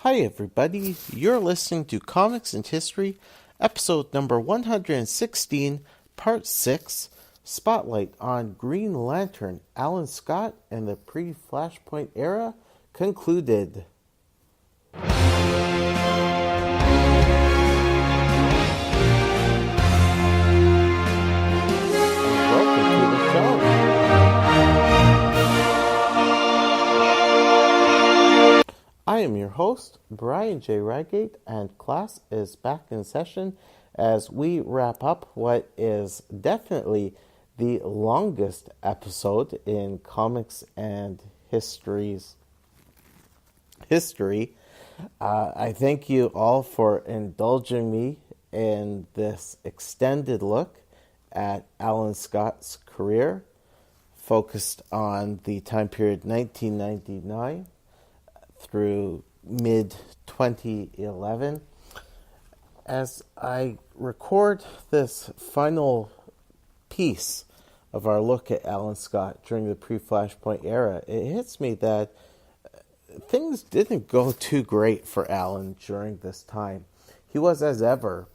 Hi everybody, you're listening to Comics and History, episode number 116, part 6, Spotlight on Green Lantern, Alan Scott and the Pre-Flashpoint era, concluded. Welcome to the show. I am your host, Brian J. Rygate, and class is back in session as we wrap up what is definitely the longest episode in comics and history. I thank you all for indulging me in this extended look at Alan Scott's career, focused on the time period 1999 through mid-2011. As I record this final piece of our look at Alan Scott during the pre-Flashpoint era, it hits me that things didn't go too great for Alan during this time. He was, as ever,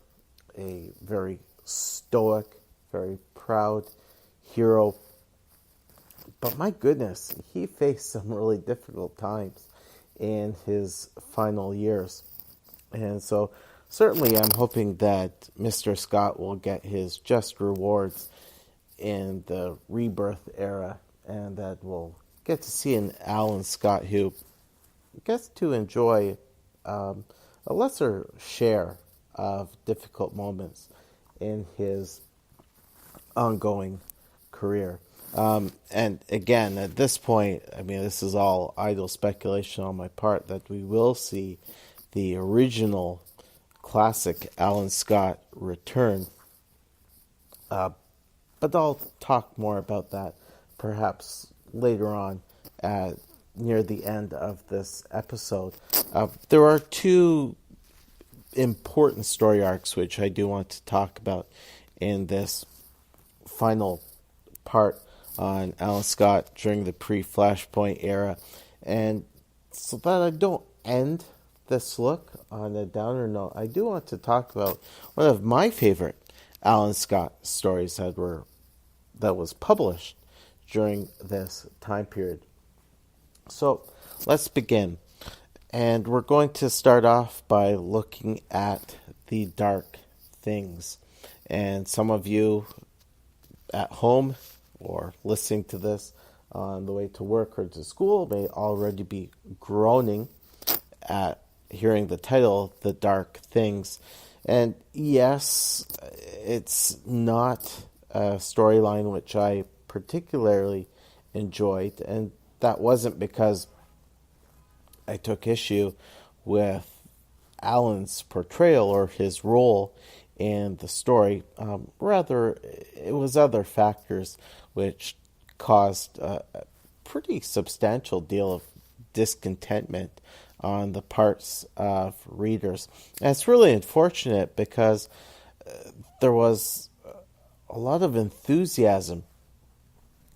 a very stoic, very proud hero. But my goodness, he faced some really difficult times in his final years. And so certainly I'm hoping that Mr. Scott will get his just rewards in the rebirth era, and that we'll get to see an Alan Scott who gets to enjoy a lesser share of difficult moments in his ongoing career. And again, at this point, I mean, this is all idle speculation on my part that we will see the original classic Alan Scott return. But I'll talk more about that perhaps later on near the end of this episode. There are two important story arcs which I do want to talk about in this final part on Alan Scott during the pre-Flashpoint era. And so that I don't end this look on a downer note, I do want to talk about one of my favorite Alan Scott stories that was published during this time period. So let's begin. And we're going to start off by looking at the Dark Things. And some of you at home or listening to this on the way to work or to school may already be groaning at hearing the title, The Dark Things. And yes, it's not a storyline which I particularly enjoyed, and that wasn't because I took issue with Alan's portrayal or his role in the story. Rather, it was other factors which caused a pretty substantial deal of discontentment on the parts of readers. And it's really unfortunate because there was a lot of enthusiasm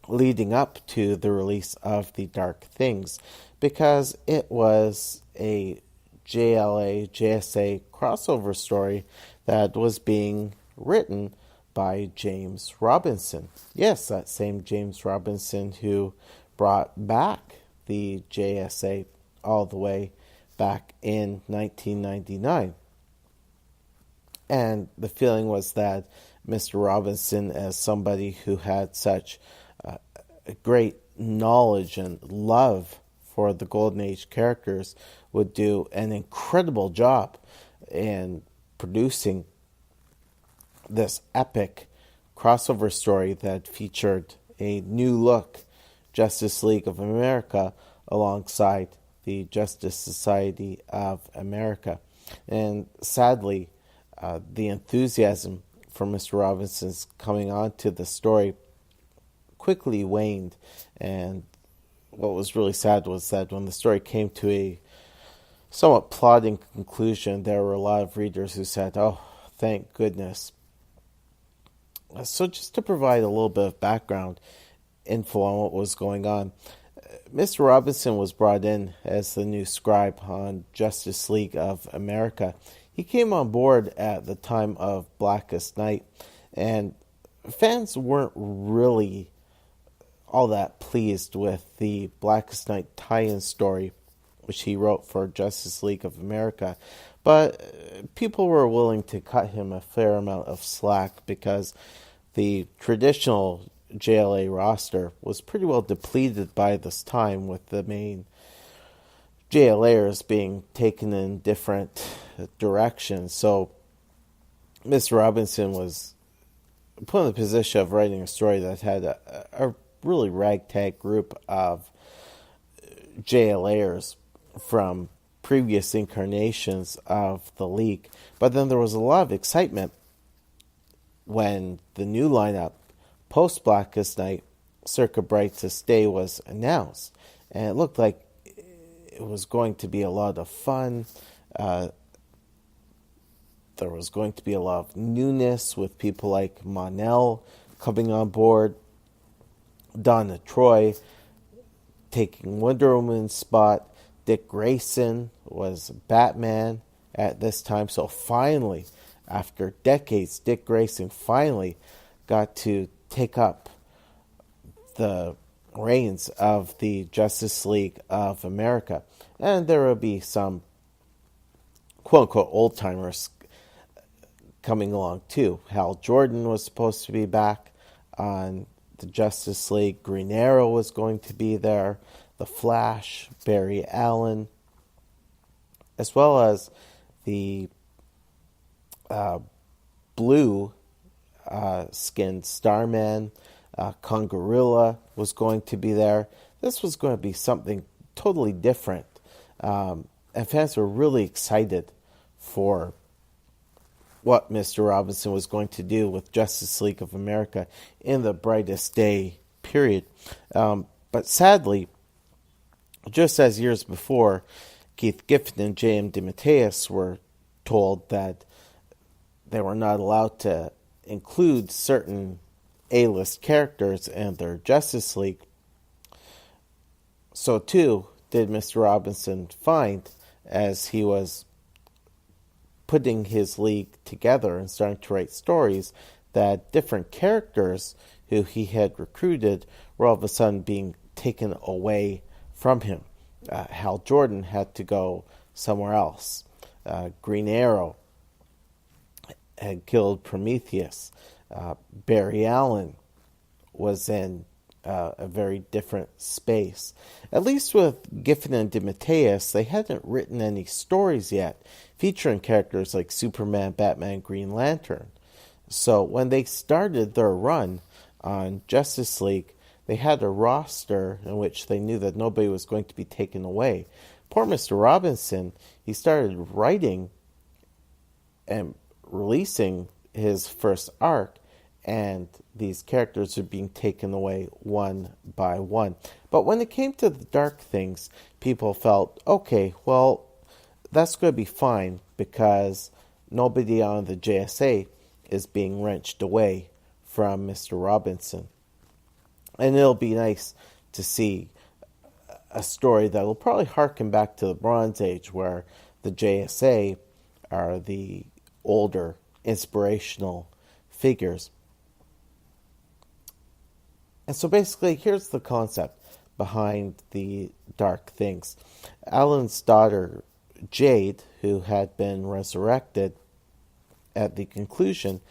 leading up to the release of The Dark Things because it was a JSA crossover story that was being written by James Robinson. Yes, that same James Robinson who brought back the JSA all the way back in 1999. And the feeling was that Mr. Robinson, as somebody who had such a great knowledge and love for the Golden Age characters, would do an incredible job in producing this epic crossover story that featured a new look Justice League of America alongside the Justice Society of America. And sadly, the enthusiasm for Mr. Robinson's coming on to the story quickly waned. And what was really sad was that when the story came to a somewhat plodding conclusion, there were a lot of readers who said, "Oh, thank goodness." So just to provide a little bit of background info on what was going on, Mr. Robinson was brought in as the new scribe on Justice League of America. He came on board at the time of Blackest Night, and fans weren't really all that pleased with the Blackest Night tie-in story, which he wrote for Justice League of America. But people were willing to cut him a fair amount of slack because the traditional JLA roster was pretty well depleted by this time, with the main JLAers being taken in different directions. So Mr. Robinson was put in the position of writing a story that had a really ragtag group of JLAers from previous incarnations of the League. But then there was a lot of excitement when the new lineup post Blackest Night, Circa Brightest Day, was announced. And it looked like it was going to be a lot of fun. There was going to be a lot of newness with people like Mon-El coming on board, Donna Troy taking Wonder Woman's spot. Dick Grayson was Batman at this time. So finally, after decades, Dick Grayson finally got to take up the reins of the Justice League of America. And there will be some quote-unquote old-timers coming along too. Hal Jordan was supposed to be back on the Justice League. Green Arrow was going to be there. The Flash, Barry Allen, as well as the blue skinned Starman. Congarilla was going to be there. This was going to be something totally different. And fans were really excited for what Mr. Robinson was going to do with Justice League of America in the Brightest Day period. But sadly, just as years before, Keith Giffen and J.M. DeMatteis were told that they were not allowed to include certain A-list characters in their Justice League. So too did Mr. Robinson find, as he was putting his league together and starting to write stories, that different characters who he had recruited were all of a sudden being taken away from him. Hal Jordan had to go somewhere else. Green Arrow had killed Prometheus. Barry Allen was in a very different space. At least with Giffen and DeMatteis, they hadn't written any stories yet featuring characters like Superman, Batman, Green Lantern. So when they started their run on Justice League, they had a roster in which they knew that nobody was going to be taken away. Poor Mr. Robinson, he started writing and releasing his first arc, and these characters are being taken away one by one. But when it came to the dark things, people felt, okay, well, that's going to be fine because nobody on the JSA is being wrenched away from Mr. Robinson. And it'll be nice to see a story that will probably harken back to the Bronze Age, where the JSA are the older inspirational figures. And so basically, here's the concept behind the dark things. Alan's daughter, Jade, who had been resurrected at the conclusion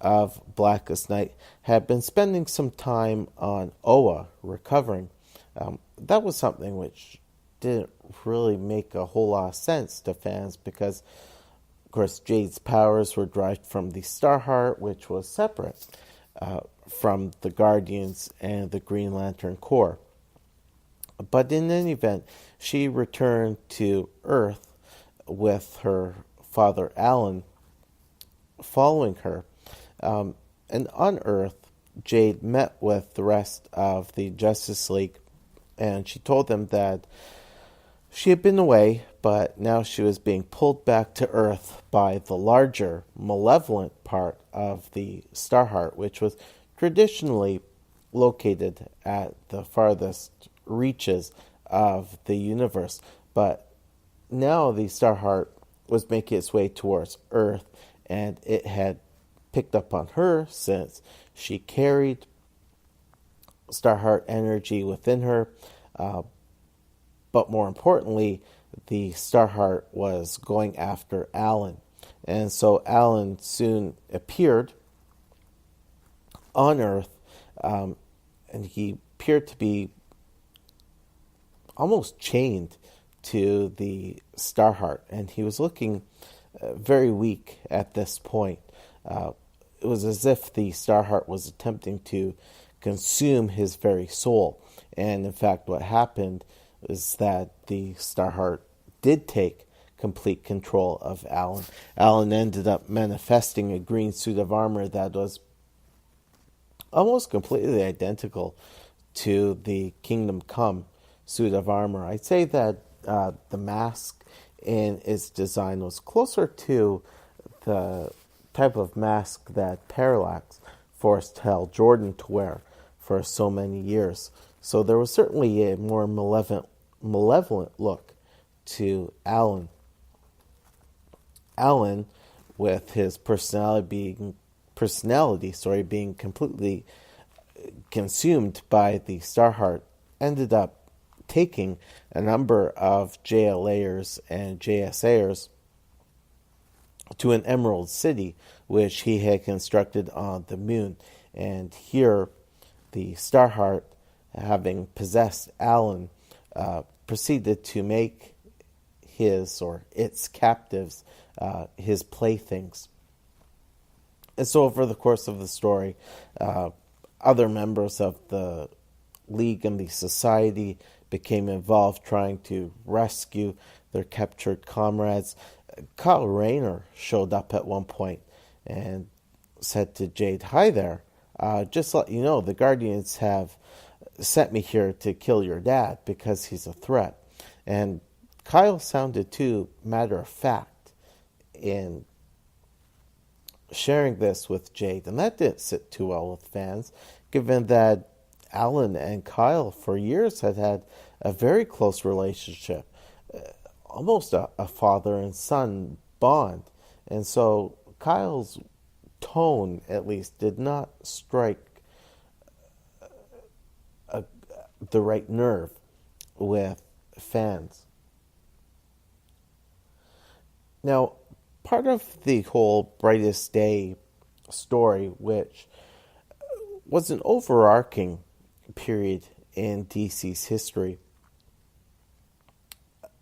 of Blackest Night, had been spending some time on Oa, recovering. That was something which didn't really make a whole lot of sense to fans because, of course, Jade's powers were derived from the Starheart, which was separate from the Guardians and the Green Lantern Corps. But in any event, she returned to Earth with her father Alan following her. And on Earth, Jade met with the rest of the Justice League, and she told them that she had been away, but now she was being pulled back to Earth by the larger, malevolent part of the Starheart, which was traditionally located at the farthest reaches of the universe. But now the Starheart was making its way towards Earth, and it had picked up on her since she carried Starheart energy within her. But more importantly, the Starheart was going after Alan. And so Alan soon appeared on Earth, and he appeared to be almost chained to the Starheart, and he was looking very weak at this point. It was as if the Starheart was attempting to consume his very soul. And in fact, what happened is that the Starheart did take complete control of Alan. Alan ended up manifesting a green suit of armor that was almost completely identical to the Kingdom Come suit of armor. I'd say that the mask in its design was closer to the type of mask that Parallax forced Hal Jordan to wear for so many years. So there was certainly a more malevolent look to Alan. Alan, with his personality being completely consumed by the Starheart, ended up taking a number of JLAers and JSAers to an Emerald City, which he had constructed on the moon. And here, the Starheart, having possessed Alan, proceeded to make his or its captives his playthings. And so over the course of the story, other members of the League and the Society became involved trying to rescue their captured comrades. Kyle Rayner showed up at one point and said to Jade, "Hi there, just to let you know, the Guardians have sent me here to kill your dad because he's a threat." And Kyle sounded too matter-of-fact in sharing this with Jade, and that didn't sit too well with fans, given that Alan and Kyle for years had had a very close relationship, almost a father and son bond. And so Kyle's tone, at least, did not strike the right nerve with fans. Now, part of the whole Brightest Day story, which was an overarching period in DC's history,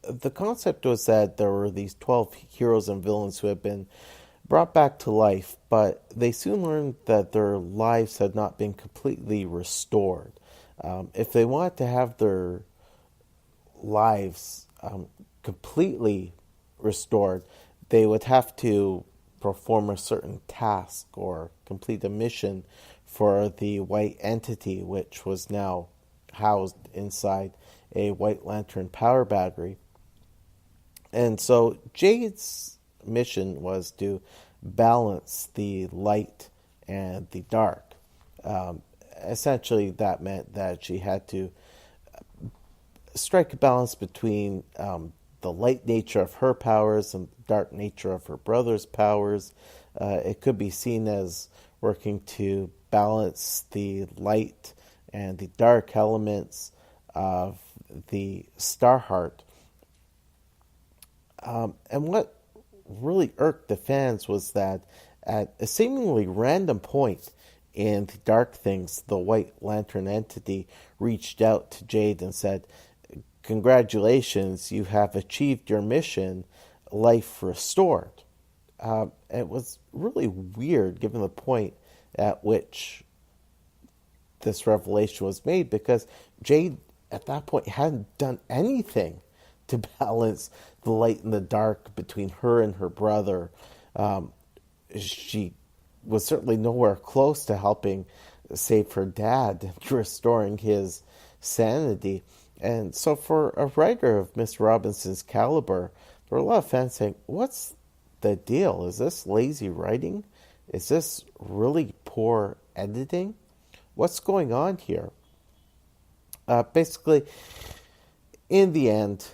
the concept was that there were these 12 heroes and villains who had been brought back to life, but they soon learned that their lives had not been completely restored. If they wanted to have their lives completely restored, they would have to perform a certain task or complete a mission for the white entity, which was now housed inside a White Lantern power battery. And so Jade's mission was to balance the light and the dark. Essentially, that meant that she had to strike a balance between the light nature of her powers and the dark nature of her brother's powers. It could be seen as working to balance the light and the dark elements of the Starheart. And what really irked the fans was that at a seemingly random point in the Dark Things, the White Lantern entity reached out to Jade and said, "Congratulations, you have achieved your mission, life restored." It was really weird given the point at which this revelation was made, because Jade at that point hadn't done anything to balance the light and the dark between her and her brother. She was certainly nowhere close to helping save her dad and restoring his sanity. And so for a writer of Miss Robinson's caliber, there were a lot of fans saying, "What's the deal? Is this lazy writing? Is this really poor editing? What's going on here?" Basically, in the end,